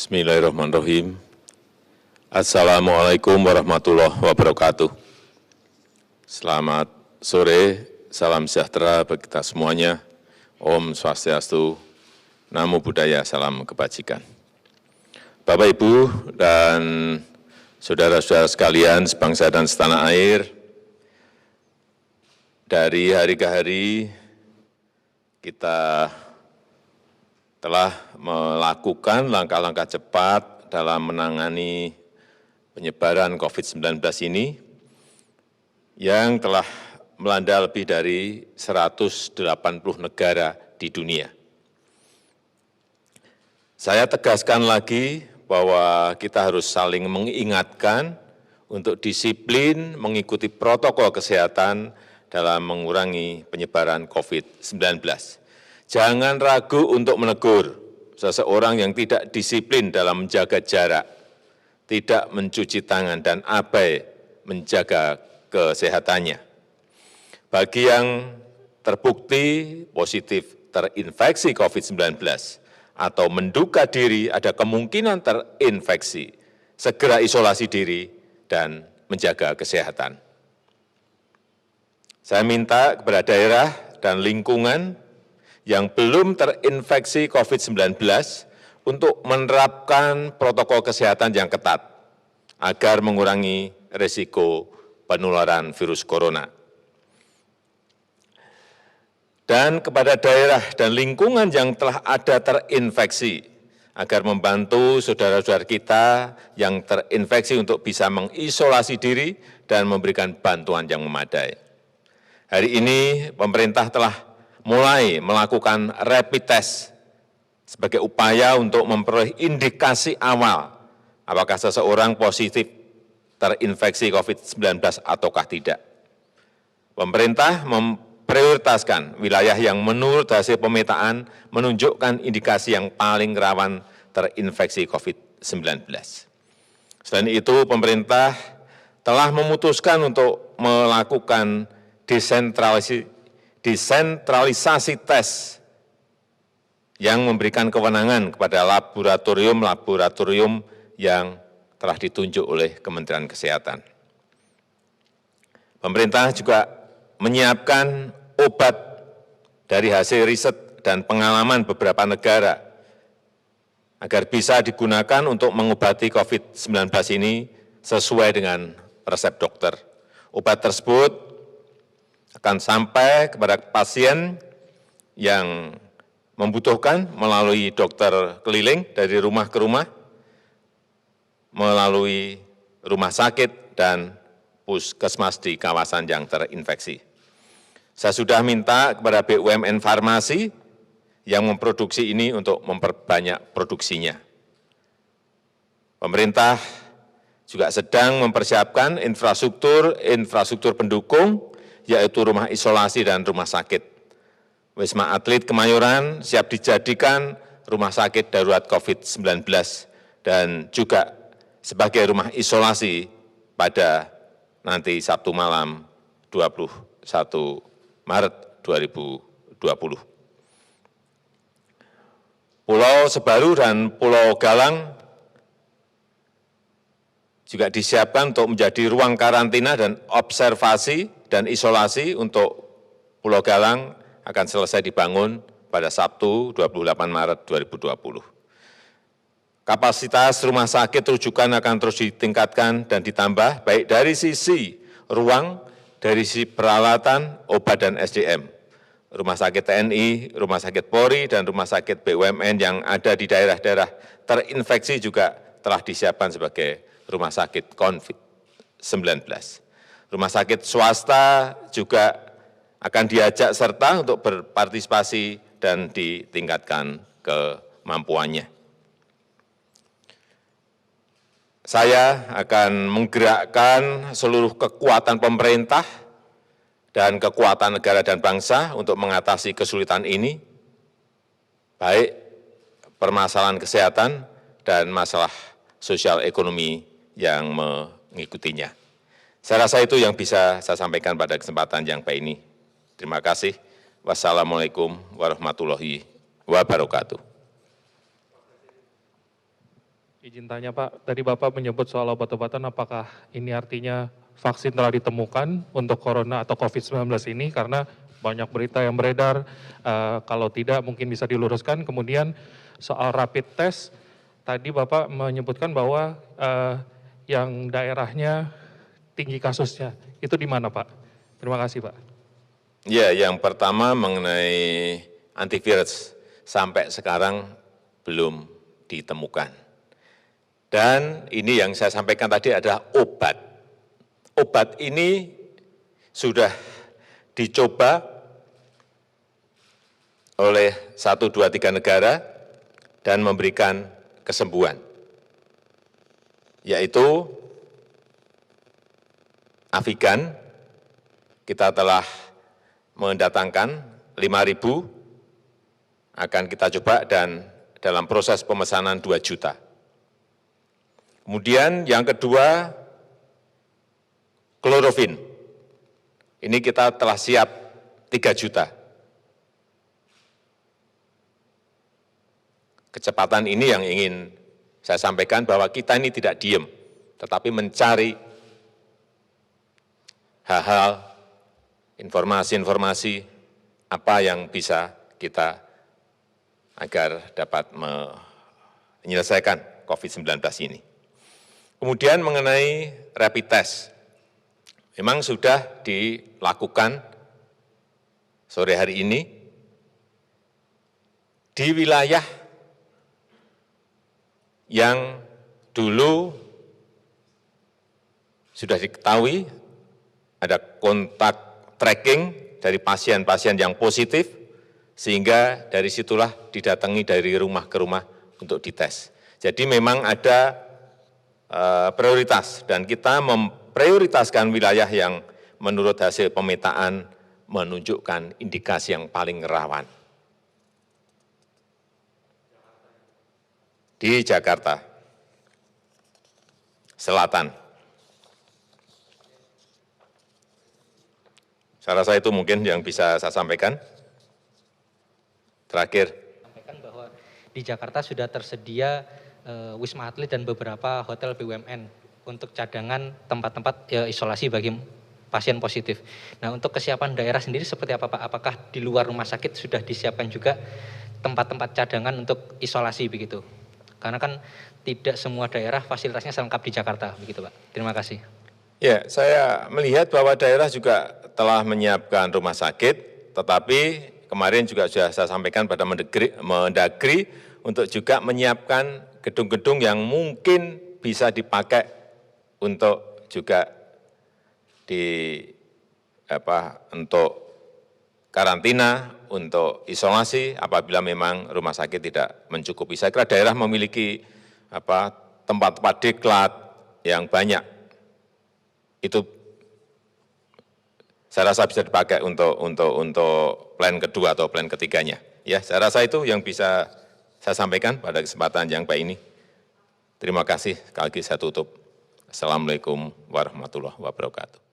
Bismillahirrahmanirrahim. Assalamualaikum warahmatullahi wabarakatuh. Selamat sore, salam sejahtera bagi kita semuanya. Om Swastiastu, Namo Buddhaya, salam kebajikan. Bapak, Ibu, dan saudara-saudara sekalian sebangsa dan setanah air, dari hari ke hari kita telah melakukan langkah-langkah cepat dalam menangani penyebaran COVID-19 ini yang telah melanda lebih dari 180 negara di dunia. Saya tegaskan lagi bahwa kita harus saling mengingatkan untuk disiplin mengikuti protokol kesehatan dalam mengurangi penyebaran COVID-19. Jangan ragu untuk menegur seseorang yang tidak disiplin dalam menjaga jarak, tidak mencuci tangan, dan abai menjaga kesehatannya. Bagi yang terbukti positif terinfeksi COVID-19 atau menduga diri ada kemungkinan terinfeksi, segera isolasi diri dan menjaga kesehatan. Saya minta kepada daerah dan lingkungan yang belum terinfeksi COVID-19 untuk menerapkan protokol kesehatan yang ketat agar mengurangi risiko penularan virus corona. Dan kepada daerah dan lingkungan yang telah ada terinfeksi, agar membantu saudara-saudara kita yang terinfeksi untuk bisa mengisolasi diri dan memberikan bantuan yang memadai. Hari ini pemerintah telah mulai melakukan rapid test sebagai upaya untuk memperoleh indikasi awal apakah seseorang positif terinfeksi COVID-19 ataukah tidak. Pemerintah memprioritaskan wilayah yang menurut hasil pemetaan menunjukkan indikasi yang paling rawan terinfeksi COVID-19. Selain itu, pemerintah telah memutuskan untuk melakukan desentralisasi tes yang memberikan kewenangan kepada laboratorium-laboratorium yang telah ditunjuk oleh Kementerian Kesehatan. Pemerintah juga menyiapkan obat dari hasil riset dan pengalaman beberapa negara agar bisa digunakan untuk mengobati COVID-19 ini sesuai dengan resep dokter. Obat tersebut akan sampai kepada pasien yang membutuhkan melalui dokter keliling dari rumah ke rumah, melalui rumah sakit dan puskesmas di kawasan yang terinfeksi. Saya sudah minta kepada BUMN farmasi yang memproduksi ini untuk memperbanyak produksinya. Pemerintah juga sedang mempersiapkan infrastruktur pendukung, yaitu rumah isolasi dan rumah sakit. Wisma Atlet Kemayoran siap dijadikan rumah sakit darurat COVID-19 dan juga sebagai rumah isolasi pada nanti Sabtu malam 21 Maret 2020. Pulau Sebaru dan Pulau Galang juga disiapkan untuk menjadi ruang karantina dan observasi dan isolasi. Untuk Pulau Galang akan selesai dibangun pada Sabtu 28 Maret 2020. Kapasitas rumah sakit rujukan akan terus ditingkatkan dan ditambah baik dari sisi ruang, dari sisi peralatan, obat dan SDM. Rumah sakit TNI, rumah sakit Polri, dan rumah sakit BUMN yang ada di daerah-daerah terinfeksi juga telah disiapkan sebagai rumah sakit COVID-19. Rumah sakit swasta juga akan diajak serta untuk berpartisipasi dan ditingkatkan kemampuannya. Saya akan menggerakkan seluruh kekuatan pemerintah dan kekuatan negara dan bangsa untuk mengatasi kesulitan ini, baik permasalahan kesehatan dan masalah sosial ekonomi yang mengikutinya. Saya rasa itu yang bisa saya sampaikan pada kesempatan yang baik ini. Terima kasih. Wassalamualaikum warahmatullahi wabarakatuh. Izin tanya Pak, tadi Bapak menyebut soal obat-obatan, apakah ini artinya vaksin telah ditemukan untuk corona atau COVID-19 ini? Karena banyak berita yang beredar, kalau tidak mungkin bisa diluruskan. Kemudian soal rapid test, tadi Bapak menyebutkan bahwa yang daerahnya tinggi kasusnya, itu di mana Pak? Terima kasih Pak. Ya, yang pertama mengenai antivirus, sampai sekarang belum ditemukan. Dan ini yang saya sampaikan tadi adalah obat. Obat ini sudah dicoba oleh 1, 2, 3 negara dan memberikan kesembuhan, yaitu Avigan, kita telah mendatangkan 5.000, akan kita coba dan dalam proses pemesanan 2 juta. Kemudian yang kedua, klorofin. Ini kita telah siap 3 juta. Kecepatan ini yang ingin saya sampaikan bahwa kita ini tidak diem, tetapi mencari hal-hal, informasi-informasi apa yang bisa kita agar dapat menyelesaikan COVID-19 ini. Kemudian mengenai rapid test, memang sudah dilakukan sore hari ini di wilayah yang dulu sudah diketahui ada kontak tracking dari pasien-pasien yang positif, sehingga dari situlah didatangi dari rumah ke rumah untuk dites. Jadi memang ada prioritas, dan kita memprioritaskan wilayah yang menurut hasil pemetaan menunjukkan indikasi yang paling rawan. Di Jakarta Selatan. Saya rasa itu mungkin yang bisa saya sampaikan. Terakhir. Sampaikan bahwa di Jakarta sudah tersedia Wisma Atlet dan beberapa hotel BUMN untuk cadangan tempat-tempat isolasi bagi pasien positif. Nah, untuk kesiapan daerah sendiri seperti apa Pak? Apakah di luar rumah sakit sudah disiapkan juga tempat-tempat cadangan untuk isolasi begitu? Karena kan tidak semua daerah fasilitasnya selengkap di Jakarta begitu Pak. Terima kasih. Ya, saya melihat bahwa daerah juga telah menyiapkan rumah sakit, tetapi kemarin juga sudah saya sampaikan pada Mendagri untuk juga menyiapkan gedung-gedung yang mungkin bisa dipakai untuk juga untuk karantina, untuk isolasi apabila memang rumah sakit tidak mencukupi. Saya kira daerah memiliki tempat-tempat diklat yang banyak. Itu saya rasa bisa dipakai untuk plan kedua atau plan ketiganya. Ya, saya rasa itu yang bisa saya sampaikan pada kesempatan yang baik ini. Terima kasih, sekali lagi saya tutup. Assalamualaikum warahmatullahi wabarakatuh.